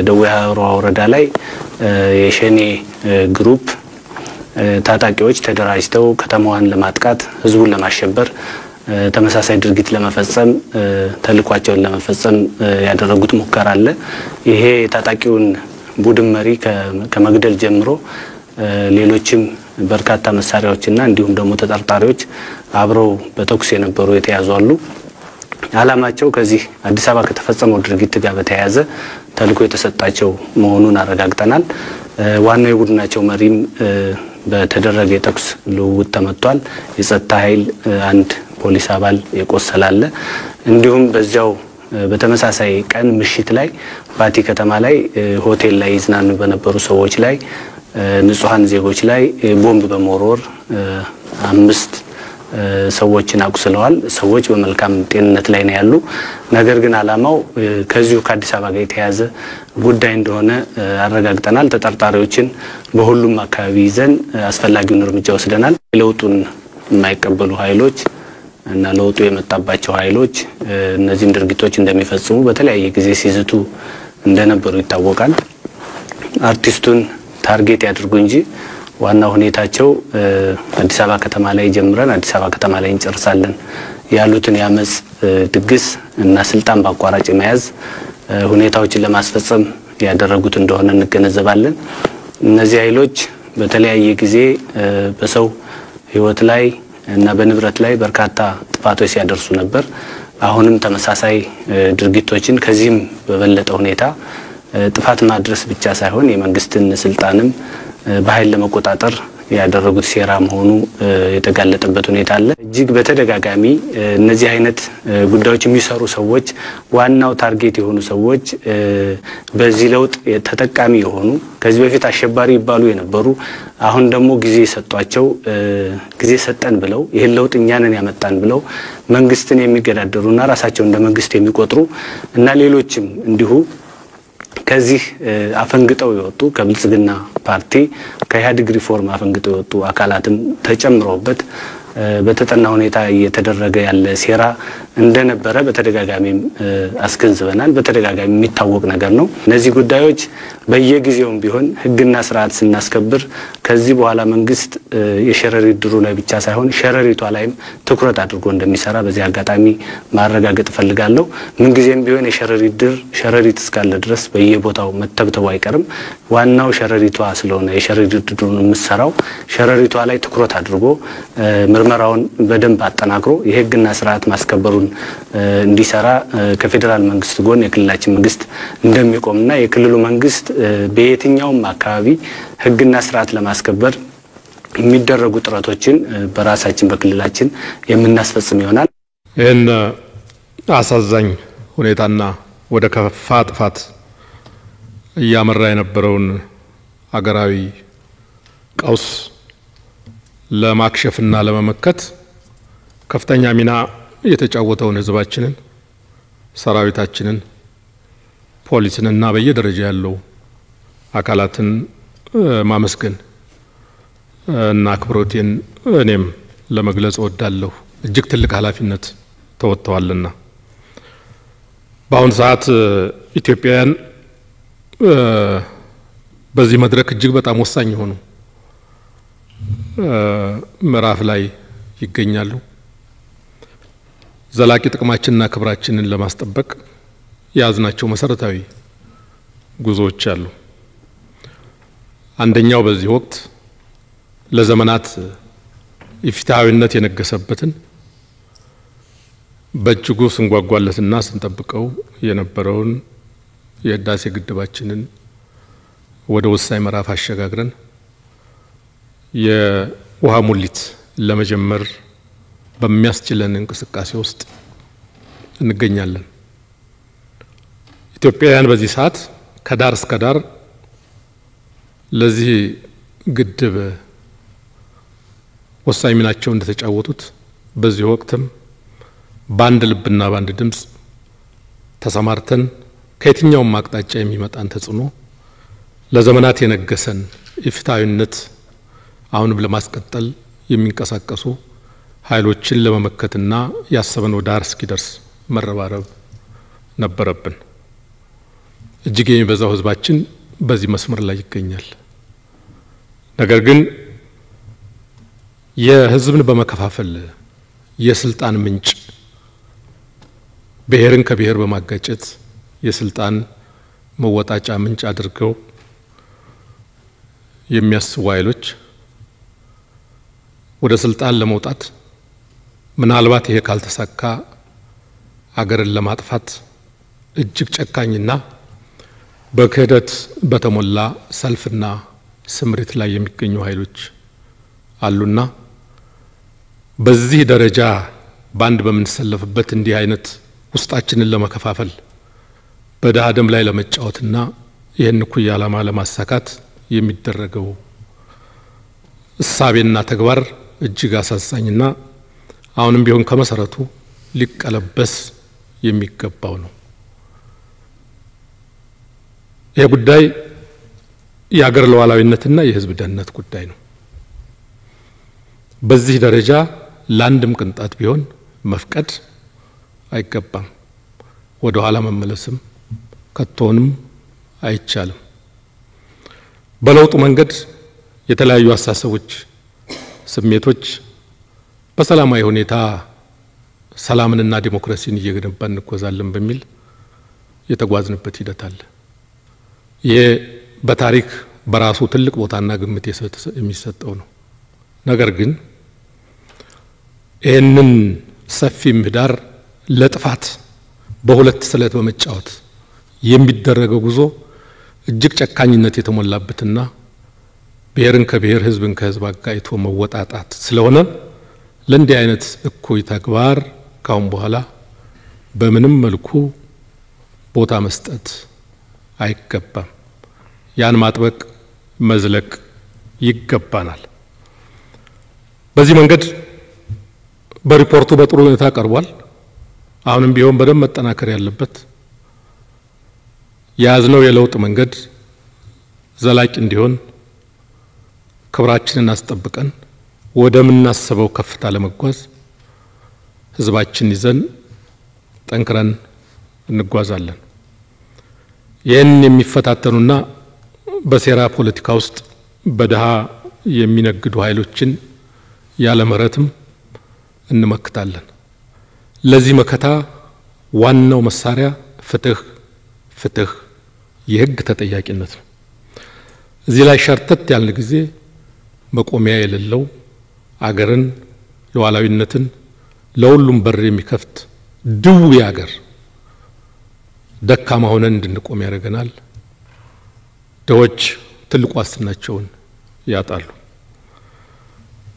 ደውያ ወረዳ ላይ የሸኔ ግሩፕ ታጣቂዎች ተደራጅተው ከተማዋን ለማጥቃት ህዝቡን ለማሸበር ተመሳሳይ ድርጊት ለመፈጸም ተልኳቸውን ለመፈጸም ያደረጉት ሙከራ አለ። ይሄ ታጣቂውን ቡድን መሪ ከመግደል ጀምሮ ሌሎችም በርካታ መሳሪያዎችና እንዲሁም ደግሞ ተጠርጣሪዎች አብረው በተኩስ የነበሩ የተያዙ አሉ። ዓላማቸው ከዚህ አዲስ አበባ ከተፈጸመው ድርጊት ጋር በተያያዘ ተልኮ የተሰጣቸው መሆኑን አረጋግጠናል። ዋናው የቡድናቸው መሪም በተደረገ የተኩስ ልውውጥ ተመቷል። የጸጥታ ኃይል አንድ ፖሊስ አባል የቆሰላለ እንዲሁም በዚያው በተመሳሳይ ቀን ምሽት ላይ ባቲ ከተማ ላይ ሆቴል ላይ ይዝናኑ በነበሩ ሰዎች ላይ ንጹሃን ዜጎች ላይ ቦምብ በመወርወር 5 ሰዎችን አቁስለዋል። ሰዎች በመልካም ጤንነት ላይ ነው ያሉ። ነገር ግን ዓላማው ከዚሁ ከአዲስ አበባ ጋር የተያዘ ጉዳይ እንደሆነ አረጋግጠናል። ተጠርጣሪዎችን በሁሉም አካባቢ ይዘን አስፈላጊውን እርምጃ ወስደናል። ለውጡን የማይቀበሉ ኃይሎች እና ለውጡ የመጣባቸው ኃይሎች እነዚህን ድርጊቶች እንደሚፈጽሙ በተለያየ ጊዜ ሲዝቱ እንደነበሩ ይታወቃል። አርቲስቱን ታርጌት ያድርጉ እንጂ ዋና ሁኔታቸው አዲስ አበባ ከተማ ላይ ጀምረን አዲስ አበባ ከተማ ላይ እንጨርሳለን ያሉትን ያመጽ ድግስ እና ስልጣን ባቋራጭ መያዝ ሁኔታዎችን ለማስፈጸም ያደረጉት እንደሆነ እንገነዘባለን። እነዚህ ኃይሎች በተለያየ ጊዜ በሰው ህይወት ላይ እና በንብረት ላይ በርካታ ጥፋቶች ሲያደርሱ ነበር። አሁንም ተመሳሳይ ድርጊቶችን ከዚህም በበለጠ ሁኔታ ጥፋት ማድረስ ብቻ ሳይሆን የመንግስትን ስልጣንም በኃይል ለመቆጣጠር ያደረጉት ሴራ መሆኑ የተጋለጠበት ሁኔታ አለ። እጅግ በተደጋጋሚ እነዚህ አይነት ጉዳዮች የሚሰሩ ሰዎች ዋናው ታርጌት የሆኑ ሰዎች በዚህ ለውጥ ተጠቃሚ የሆኑ ከዚህ በፊት አሸባሪ ይባሉ የነበሩ አሁን ደግሞ ጊዜ ሰጧቸው ጊዜ ሰጠን ብለው ይሄን ለውጥ እኛንን ያመጣን ብለው መንግስትን የሚገዳደሩና ራሳቸው እንደ መንግስት የሚቆጥሩ እና ሌሎችም እንዲሁ ከዚህ አፈንግጠው የወጡ ከብልጽግና ፓርቲ ከኢህአዴግ ሪፎርም አፈንግጠው የወጡ አካላትም ተጨምረውበት በተጠና ሁኔታ እየተደረገ ያለ ሴራ እንደነበረ በተደጋጋሚ አስገንዝበናል። በተደጋጋሚ የሚታወቅ ነገር ነው። እነዚህ ጉዳዮች በየጊዜውም ቢሆን ህግና ስርዓት ስናስከብር ከዚህ በኋላ መንግስት የሸረሪት ድሩ ላይ ብቻ ሳይሆን ሸረሪቷ ላይም ትኩረት አድርጎ እንደሚሰራ በዚህ አጋጣሚ ማረጋገጥ ፈልጋለሁ። ምን ጊዜም ቢሆን የሸረሪት ድር ሸረሪት እስካለ ድረስ በየቦታው መተብተው አይቀርም። ዋናው ሸረሪቷ ስለሆነ የሸረሪት ድሩን የምትሰራው ሸረሪቷ ላይ ትኩረት አድርጎ ምርመራውን በደንብ አጠናክሮ የህግና ስርዓት ማስከበሩን እንዲሰራ ከፌደራል መንግስት ጎን የክልላችን መንግስት እንደሚቆምና የክልሉ መንግስት በየትኛውም አካባቢ ህግና ስርዓት ለማስከበር የሚደረጉ ጥረቶችን በራሳችን በክልላችን የምናስፈጽም ይሆናል። ይህን አሳዛኝ ሁኔታና ወደ ከፋ ጥፋት እያመራ የነበረውን አገራዊ ቀውስ ለማክሸፍና ለመመከት ከፍተኛ ሚና የተጫወተውን ህዝባችንን፣ ሰራዊታችንን፣ ፖሊስንና በየደረጃ ያለው አካላትን ማመስገን እና አክብሮቴን እኔም ለመግለጽ እወዳለሁ። እጅግ ትልቅ ኃላፊነት ተወጥተዋልና በአሁኑ ሰዓት ኢትዮጵያውያን በዚህ መድረክ እጅግ በጣም ወሳኝ የሆኑ ምዕራፍ ላይ ይገኛሉ። ዘላቂ ጥቅማችንና ክብራችንን ለማስጠበቅ ያዝናቸው መሰረታዊ ጉዞዎች አሉ። አንደኛው በዚህ ወቅት ለዘመናት ኢፍትሃዊነት የነገሰበትን በእጅጉ ስንጓጓለትና ስንጠብቀው የነበረውን የህዳሴ ግድባችንን ወደ ወሳኝ ምዕራፍ አሸጋግረን የውሃ ሙሊት ለመጀመር በሚያስችለን እንቅስቃሴ ውስጥ እንገኛለን። ኢትዮጵያውያን በዚህ ሰዓት ከዳር እስከ ዳር ለዚህ ግድብ ወሳኝ ሚናቸው እንደተጫወቱት በዚህ ወቅትም ባንድ ልብና ባንድ ድምጽ ተሰማርተን ከየትኛውም አቅጣጫ የሚመጣን ተጽዕኖ ለዘመናት የነገሰን ኢፍትሐዊነት አሁንም ለማስቀጠል የሚንቀሳቀሱ ኃይሎችን ለመመከትና ያሰበነው ዳር እስኪደርስ መረባረብ ነበረብን። እጅግ የሚበዛው ህዝባችን በዚህ መስመር ላይ ይገኛል። ነገር ግን የህዝብን በመከፋፈል የስልጣን ምንጭ ብሔርን ከብሔር በማጋጨት የስልጣን መወጣጫ ምንጭ አድርገው የሚያስቡ ኃይሎች ወደ ስልጣን ለመውጣት ምናልባት ይሄ ካልተሳካ አገርን ለማጥፋት እጅግ ጨካኝና በክህደት በተሞላ ሰልፍና ስምሪት ላይ የሚገኙ ኃይሎች አሉና በዚህ ደረጃ ባንድ በምንሰለፍበት እንዲህ አይነት ውስጣችንን ለመከፋፈል በደሃ ደም ላይ ለመጫወትና ይህን እኩይ ዓላማ ለማሳካት የሚደረገው እሳቤና ተግባር እጅግ አሳዛኝና አሁንም ቢሆን ከመሰረቱ ሊቀለበስ የሚገባው ነው። ይህ ጉዳይ የአገር ሉዓላዊነትና የህዝብ ደህንነት ጉዳይ ነው። በዚህ ደረጃ ለአንድም ቅንጣት ቢሆን መፍቀድ አይገባም። ወደ ኋላ መመለስም ከቶንም አይቻልም። በለውጡ መንገድ የተለያዩ አስተሳሰቦች፣ ስሜቶች በሰላማዊ ሁኔታ ሰላምንና ዲሞክራሲን እየገነባን እንጓዛለን በሚል የተጓዝንበት ሂደት አለ። ይሄ በታሪክ በራሱ ትልቅ ቦታና ግምት የሚሰጠው ነው። ነገር ግን ይህንን ሰፊ ምህዳር ለጥፋት በሁለት ስለት በመጫወት የሚደረገው ጉዞ እጅግ ጨካኝነት የተሞላበትና ብሔርን ከብሔር ህዝብን ከህዝብ አጋጭቶ መወጣጣት ስለሆነ ለእንዲህ አይነት እኩይ ተግባር ካሁን በኋላ በምንም መልኩ ቦታ መስጠት አይገባም። ያን ማጥበቅ መዝለቅ ይገባናል። በዚህ መንገድ በሪፖርቱ በጥሩ ሁኔታ ቀርቧል። አሁንም ቢሆን በደንብ መጠናከር ያለበት የያዝነው የለውጥ መንገድ ዘላቂ እንዲሆን ክብራችንን አስጠብቀን ወደምናስበው ከፍታ ለመጓዝ ህዝባችን ይዘን ጠንክረን እንጓዛለን። ይህን የሚፈታተኑና በሴራ ፖለቲካ ውስጥ በደሃ የሚነግዱ ኃይሎችን ያለ ምህረትም እንመክታለን። ለዚህ መከታ ዋናው መሳሪያ ፍትህ የህግ ተጠያቂነት ነው። እዚህ ላይ ሸርተት ያልን ጊዜ መቆሚያ የሌለው አገርን ሉዓላዊነትን ለሁሉም በር የሚከፍት ድውይ አገር ደካማ ሆነን እንድንቆም ያደርገናል። ድሆች ትልቅ ዋስትናቸውን ያጣሉ።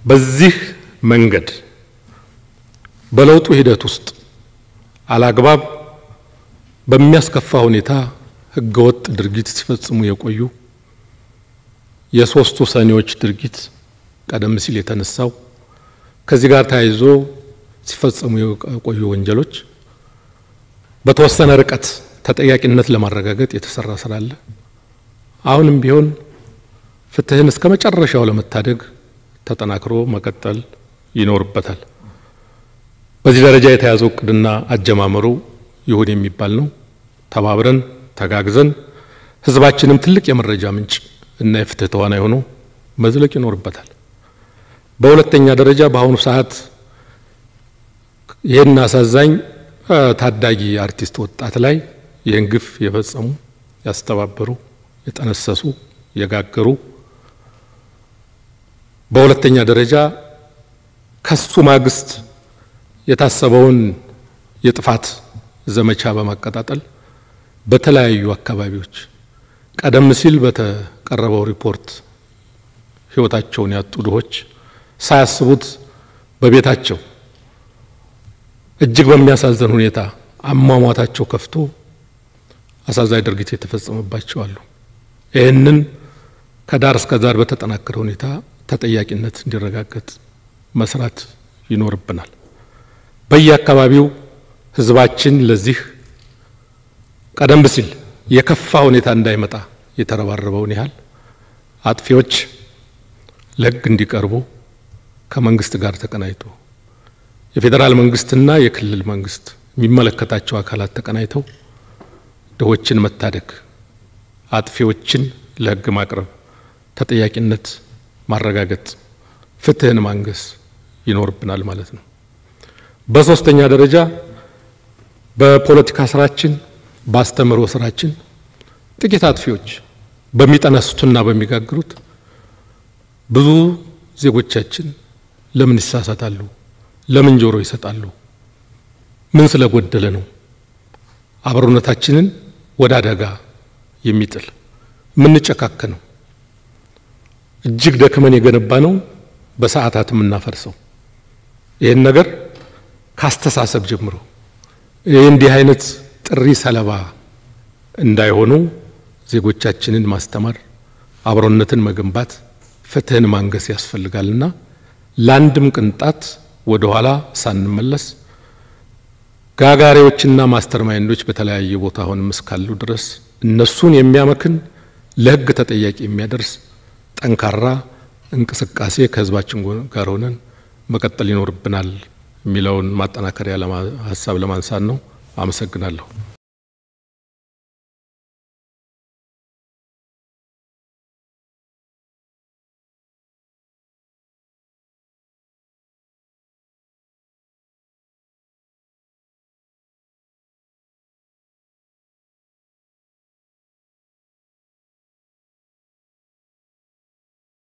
በዚህ መንገድ በለውጡ ሂደት ውስጥ አላግባብ በሚያስከፋ ሁኔታ ህገወጥ ድርጊት ሲፈጽሙ የቆዩ የሶስቱ ሰኔዎች ድርጊት ቀደም ሲል የተነሳው ከዚህ ጋር ተያይዞ ሲፈጽሙ የቆዩ ወንጀሎች በተወሰነ ርቀት ተጠያቂነት ለማረጋገጥ የተሰራ ስራ አለ። አሁንም ቢሆን ፍትህን እስከ መጨረሻው ለመታደግ ተጠናክሮ መቀጠል ይኖርበታል። በዚህ ደረጃ የተያዘው እቅድና አጀማመሩ ይሁን የሚባል ነው። ተባብረን ተጋግዘን ህዝባችንም ትልቅ የመረጃ ምንጭ እና የፍትህ ተዋናይ ሆኖ መዝለቅ ይኖርበታል። በሁለተኛ ደረጃ በአሁኑ ሰዓት ይህን አሳዛኝ ታዳጊ አርቲስት ወጣት ላይ ይህን ግፍ የፈጸሙ ያስተባበሩ፣ የጠነሰሱ፣ የጋገሩ በሁለተኛ ደረጃ ከሱ ማግስት የታሰበውን የጥፋት ዘመቻ በማቀጣጠል በተለያዩ አካባቢዎች ቀደም ሲል በተቀረበው ሪፖርት ህይወታቸውን ያጡ ድሆች ሳያስቡት በቤታቸው እጅግ በሚያሳዝን ሁኔታ አሟሟታቸው ከፍቶ አሳዛኝ ድርጊት የተፈጸመባቸው አሉ። ይህንን ከዳር እስከ ዳር በተጠናከረ ሁኔታ ተጠያቂነት እንዲረጋገጥ መስራት ይኖርብናል። በየአካባቢው ህዝባችን ለዚህ ቀደም ሲል የከፋ ሁኔታ እንዳይመጣ የተረባረበውን ያህል አጥፊዎች ለሕግ እንዲቀርቡ ከመንግስት ጋር ተቀናይቶ የፌዴራል መንግስትና የክልል መንግስት የሚመለከታቸው አካላት ተቀናይተው ድሆችን መታደግ፣ አጥፊዎችን ለሕግ ማቅረብ፣ ተጠያቂነት ማረጋገጥ፣ ፍትህን ማንገስ ይኖርብናል ማለት ነው። በሶስተኛ ደረጃ በፖለቲካ ስራችን በአስተምህሮ ስራችን ጥቂት አጥፊዎች በሚጠነስቱና በሚጋግሩት ብዙ ዜጎቻችን ለምን ይሳሳታሉ? ለምን ጆሮ ይሰጣሉ? ምን ስለጎደለ ነው አብሮነታችንን ወደ አደጋ የሚጥል ምን ጨካከነው እጅግ ደክመን የገነባ ነው በሰዓታት የምናፈርሰው? ይሄን ነገር ካስተሳሰብ ጀምሮ እንዲህ አይነት ጥሪ ሰለባ እንዳይሆኑ ዜጎቻችንን ማስተማር፣ አብሮነትን መገንባት፣ ፍትህን ማንገስ ያስፈልጋልና ለአንድም ቅንጣት ወደ ኋላ ሳንመለስ ጋጋሪዎችና ማስተርማይንዶች በተለያየ ቦታ ሆነው እስካሉ ድረስ እነሱን የሚያመክን ለሕግ ተጠያቂ የሚያደርስ ጠንካራ እንቅስቃሴ ከህዝባችን ጋር ሆነን መቀጠል ይኖርብናል የሚለውን ማጠናከሪያ ሐሳብ ለማንሳት ነው። አመሰግናለሁ።